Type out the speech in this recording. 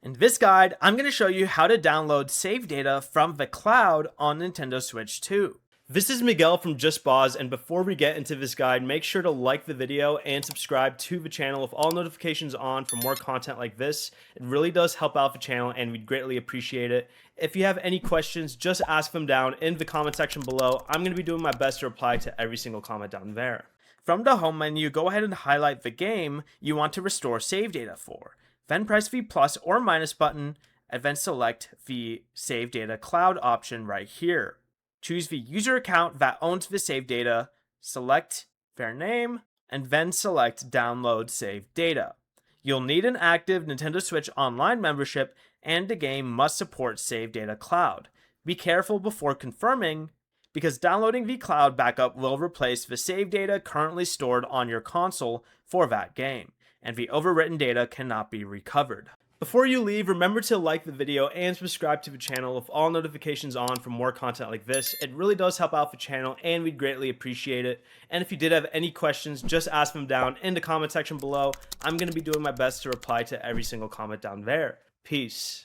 In this guide, I'm going to show you how to download save data from the cloud on Nintendo Switch 2. This is Miguel from JustBoz, and before we get into this guide, make sure to like the video and subscribe to the channel with all notifications on for more content like this. It really does help out the channel and we'd greatly appreciate it. If you have any questions, just ask them down in the comment section below. I'm going to be doing my best to reply to every single comment down there. From the home menu, go ahead and highlight the game you want to restore save data for. Then press the plus or minus button and then select the Save Data Cloud option right here. Choose the user account that owns the save data, select their name, and then select Download Save Data. You'll need an active Nintendo Switch Online membership and the game must support Save Data Cloud. Be careful before confirming, because downloading the cloud backup will replace the save data currently stored on your console for that game, and the overwritten data cannot be recovered. Before you leave, remember to like the video and subscribe to the channel with all notifications on for more content like this. It really does help out the channel and we'd greatly appreciate it. And if you did have any questions, just ask them down in the comment section below. I'm going to be doing my best to reply to every single comment down there. Peace.